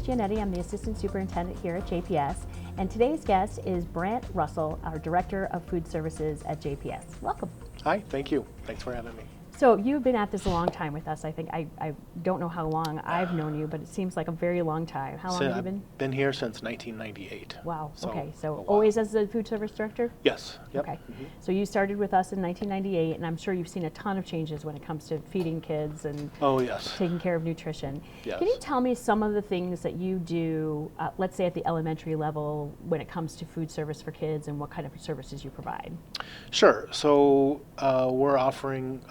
Giannetti. I'm the Assistant Superintendent here at JPS, and today's guest is Brant Russell, our Director of Food Services at JPS. Welcome. Hi, thank you. Thanks for having me. So you've been at this a long time with us. I think I don't know how long I've known you, but it seems like a very long time. How long have you been? I've been here since 1998. Wow. So okay. So always as the food service director? Yes. Yep. Okay. So you started with us in 1998, and I'm sure you've seen a ton of changes when it comes to feeding kids and taking care of nutrition. Yes. Can you tell me some of the things that you do, let's say at the elementary level, when it comes to food service for kids and what kind of services you provide? Sure. So we're offering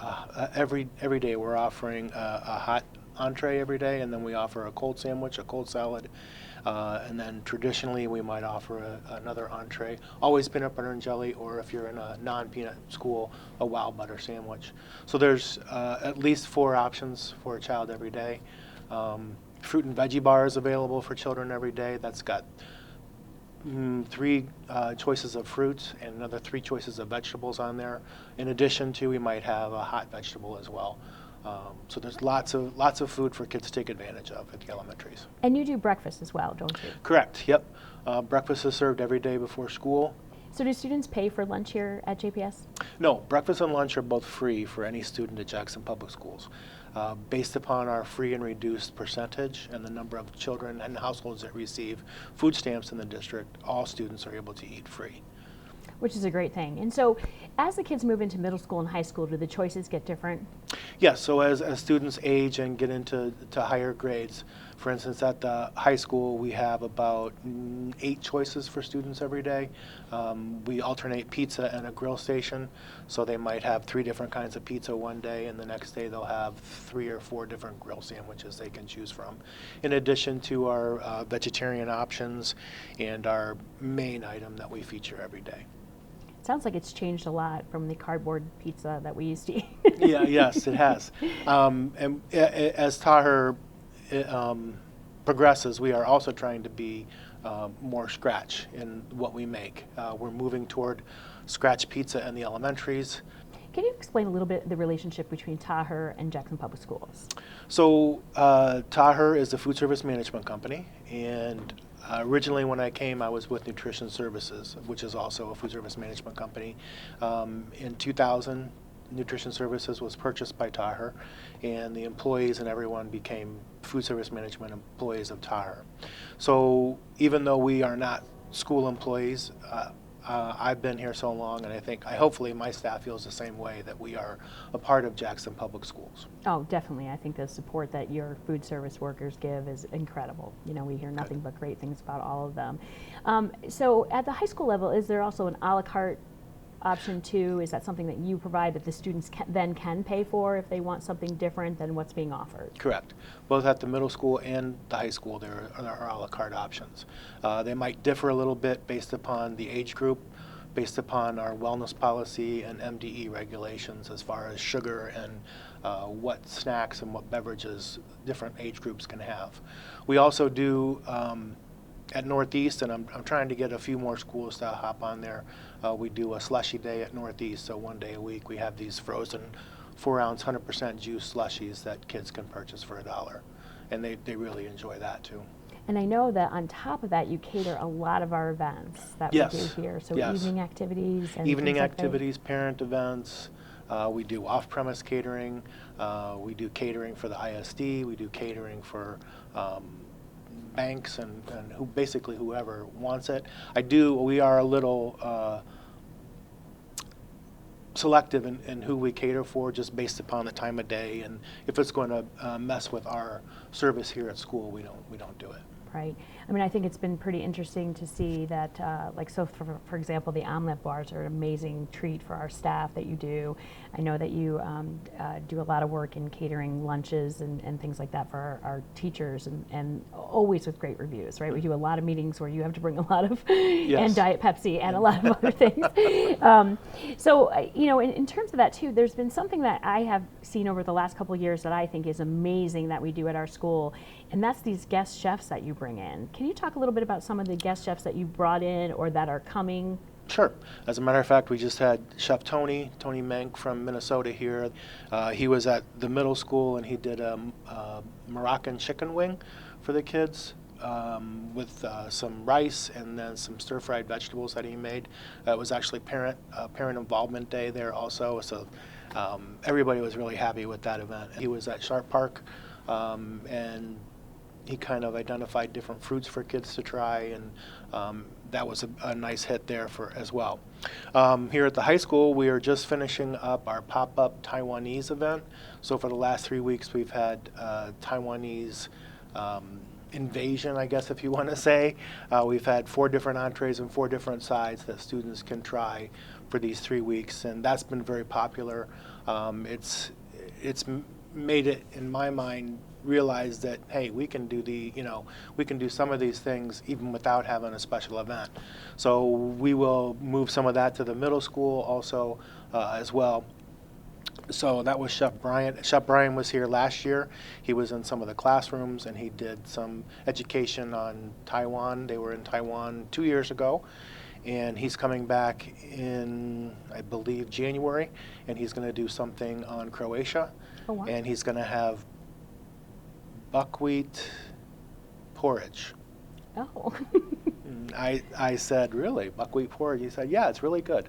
every day we're offering a hot entree every day, and then we offer a cold sandwich, a cold salad, and then traditionally we might offer another entree, always peanut butter and jelly, or if you're in a non-peanut school, a wild butter sandwich. So there's at least 4 options for a child every day. Fruit and veggie bars available for children every day. That's got 3 choices of fruits and another 3 choices of vegetables on there. In addition to, we might have a hot vegetable as well. So there's lots of food for kids to take advantage of at the elementaries. And you do breakfast as well, don't you? Correct. Yep. Breakfast is served every day before school. So do students pay for lunch here at JPS? No, breakfast and lunch are both free for any student at Jackson Public Schools. Based upon our free and reduced percentage and the number of children and households that receive food stamps in the district, all students are able to eat free. Which is a great thing. And so as the kids move into middle school and high school, do the choices get different? Yes, so as students age and get into higher grades, for instance, at the high school, we have about 8 choices for students every day. We alternate pizza and a grill station, so they might have 3 different kinds of pizza one day, and the next day they'll have 3 or 4 different grill sandwiches they can choose from. In addition to our vegetarian options and our main item that we feature every day. Sounds like it's changed a lot from the cardboard pizza that we used to eat. Yes, it has. And as Taher progresses, we are also trying to be more scratch in what we make. We're moving toward scratch pizza in the elementaries. Can you explain a little bit the relationship between Taher and Jackson Public Schools? So Taher is a food service management company, and originally when I came, I was with Nutrition Services, which is also a food service management company. In 2000, Nutrition Services was purchased by Taher, and the employees and everyone became food service management employees of Taher. So even though we are not school employees, I've been here so long, and hopefully my staff feels the same way, that we are a part of Jackson Public Schools. Oh, definitely. I think the support that your food service workers give is incredible. You know, we hear nothing but great things about all of them. So at the high school level, is there also an a la carte option too? Is that something that you provide that the students then can pay for if they want something different than what's being offered? Correct. Both at the middle school and the high school, there are a la carte options. They might differ a little bit based upon the age group, based upon our wellness policy and MDE regulations as far as sugar and what snacks and what beverages different age groups can have. We also do at Northeast, and I'm trying to get a few more schools to hop on there. We do a slushy day at Northeast, so one day a week we have these frozen 4-ounce 100% juice slushies that kids can purchase for $1, and they really enjoy that too. And I know that on top of that, you cater a lot of our events that we do here. So evening activities and evening activities, parent events. We do off-premise catering. We do catering for the ISD. We do catering for banks and basically whoever wants it. We are a little selective in who we cater for, just based upon the time of day, and if it's going to mess with our service here at school, we don't do it. Right. I mean, I think it's been pretty interesting to see that, for example, the omelet bars are an amazing treat for our staff that you do. I know that you do a lot of work in catering lunches and things like that for our teachers, and always with great reviews, right? We do a lot of meetings where you have to bring a lot of, and Diet Pepsi and a lot of other things. In terms of that too, there's been something that I have seen over the last couple of years that I think is amazing that we do at our school, and that's these guest chefs that you bring in. Can you talk a little bit about some of the guest chefs that you brought in or that are coming? Sure. As a matter of fact, we just had Chef Tony Menk from Minnesota here. He was at the middle school, and he did a Moroccan chicken wing for the kids. with some rice and then some stir-fried vegetables that he made. It was actually parent involvement day there also, so everybody was really happy with that event. He was at Sharp Park, and he kind of identified different fruits for kids to try, and that was a nice hit there as well. Here at the high school, we are just finishing up our pop-up Taiwanese event. So for the last 3 weeks, we've had Taiwanese invasion, I guess, if you want to say. We've had 4 different entrees and 4 different sides that students can try for these 3 weeks, and that's been very popular. It's made it, in my mind, realize that, hey, we can do some of these things even without having a special event. So we will move some of that to the middle school also as well. So that was Chef Bryant. Chef Bryant was here last year. He was in some of the classrooms and he did some education on Taiwan. They were in Taiwan 2 years ago. And he's coming back in, I believe, January, and he's going to do something on Croatia. Oh, wow. And he's going to have buckwheat porridge. Oh. I said, really? Buckwheat porridge? He said, yeah, it's really good.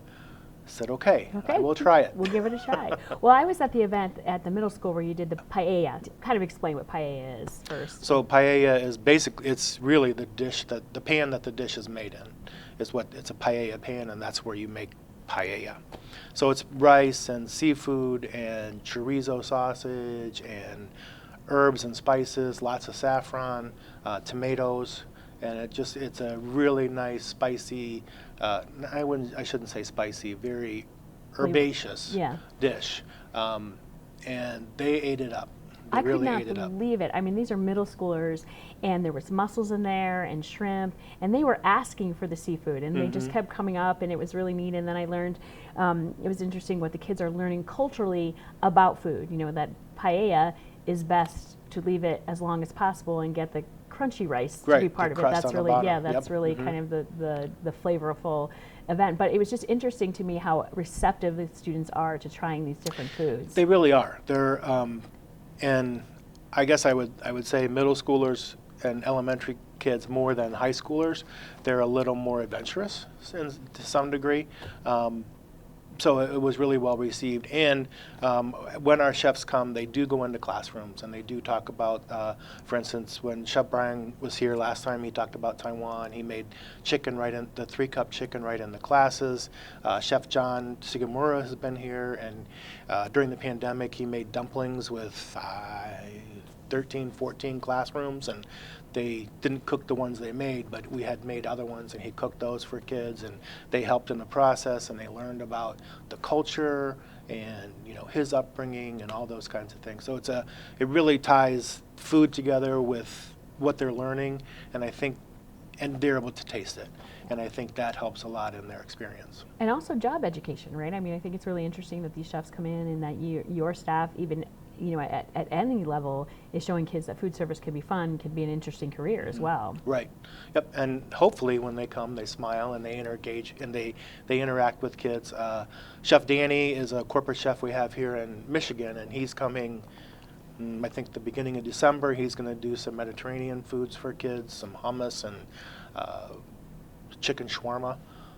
I said, okay, I will try it. We'll give it a try. Well, I was at the event at the middle school where you did the paella. Kind of explain what paella is first. So paella is basically, it's really the dish, the pan that the dish is made in. It's a paella pan, and that's where you make paella. So it's rice and seafood and chorizo sausage and herbs and spices, lots of saffron, tomatoes, and it's a really nice spicy, I shouldn't say spicy, very herbaceous dish. And they ate it up. I could not believe it. I mean, these are middle schoolers, and there was mussels in there and shrimp, and they were asking for the seafood, and they just kept coming up, and it was really neat. And then I learned, it was interesting what the kids are learning culturally about food. You know, that paella is best to leave it as long as possible and get the crunchy rice to be part of it. That's really, that's really kind of the flavorful event. But it was just interesting to me how receptive the students are to trying these different foods. They really are. They're and I guess I would say middle schoolers and elementary kids more than high schoolers. They're a little more adventurous to some degree. So it was really well received. And when our chefs come, they do go into classrooms and they do talk about, for instance, when Chef Brian was here last time, he talked about Taiwan. He made chicken right in, the 3-cup chicken right in the classes. Chef John Sugamura has been here, and during the pandemic, he made dumplings with 13, 14 classrooms, and they didn't cook the ones they made, but we had made other ones, and he cooked those for kids, and they helped in the process, and they learned about the culture and his upbringing and all those kinds of things. So it really ties food together with what they're learning, and and they're able to taste it, and I think that helps a lot in their experience. And also job education, right? I mean, I think it's really interesting that these chefs come in and that your staff, even at any level, is showing kids that food service can be fun, can be an interesting career as well. Right. Yep. And hopefully when they come, they smile and they engage and they interact with kids. Chef Danny is a corporate chef we have here in Michigan, and he's coming, I think, the beginning of December. He's going to do some Mediterranean foods for kids, some hummus and chicken shawarma.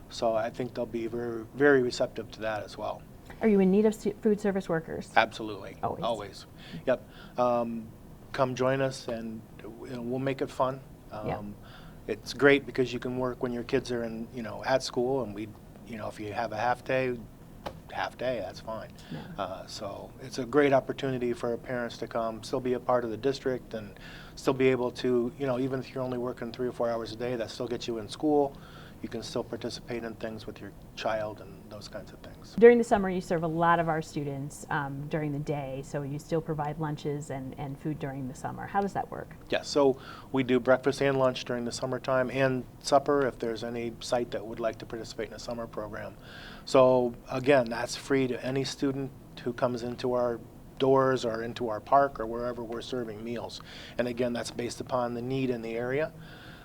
So I think they'll be very, very receptive to that as well. Are you in need of food service workers? Absolutely. Always. Yep. Come join us, and we'll make it fun. It's great because you can work when your kids are at school, and if you have a half day, that's fine. So it's a great opportunity for parents to come, still be a part of the district, and still be able to, even if you're only working 3 or 4 hours a day, that still gets you in school. You can still participate in things with your child and those kinds of things. During the summer, you serve a lot of our students during the day, so you still provide lunches and food during the summer. How does that work? Yes, so we do breakfast and lunch during the summertime, and supper if there's any site that would like to participate in a summer program. So again, that's free to any student who comes into our doors or into our park or wherever we're serving meals. And again, that's based upon the need in the area.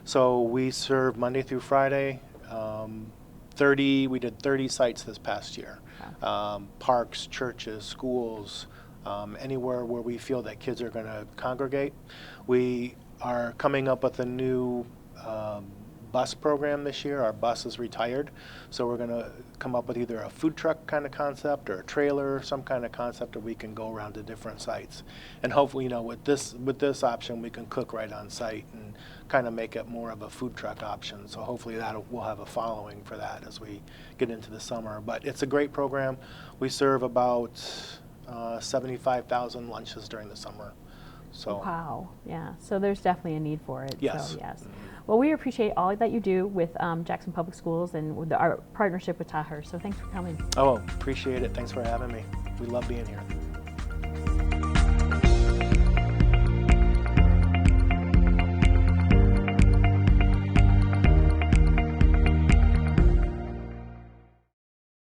So we serve Monday through Friday. We did 30 sites this past year. Parks, churches, schools, anywhere where we feel that kids are going to congregate. We are coming up with a new bus program this year. Our bus is retired, so we're going to come up with either a food truck kind of concept or a trailer, some kind of concept that we can go around to different sites. And hopefully, you know, with this option, we can cook right on site and kind of make it more of a food truck option. So hopefully we'll have a following for that as we get into the summer. But it's a great program. We serve about 75,000 lunches during the summer. So Wow, yeah. So there's definitely a need for it. yes. So, yes. Well, we appreciate all that you do with Jackson Public Schools and with our partnership with Taher. So thanks for coming. Oh, appreciate it. Thanks for having me. We love being here.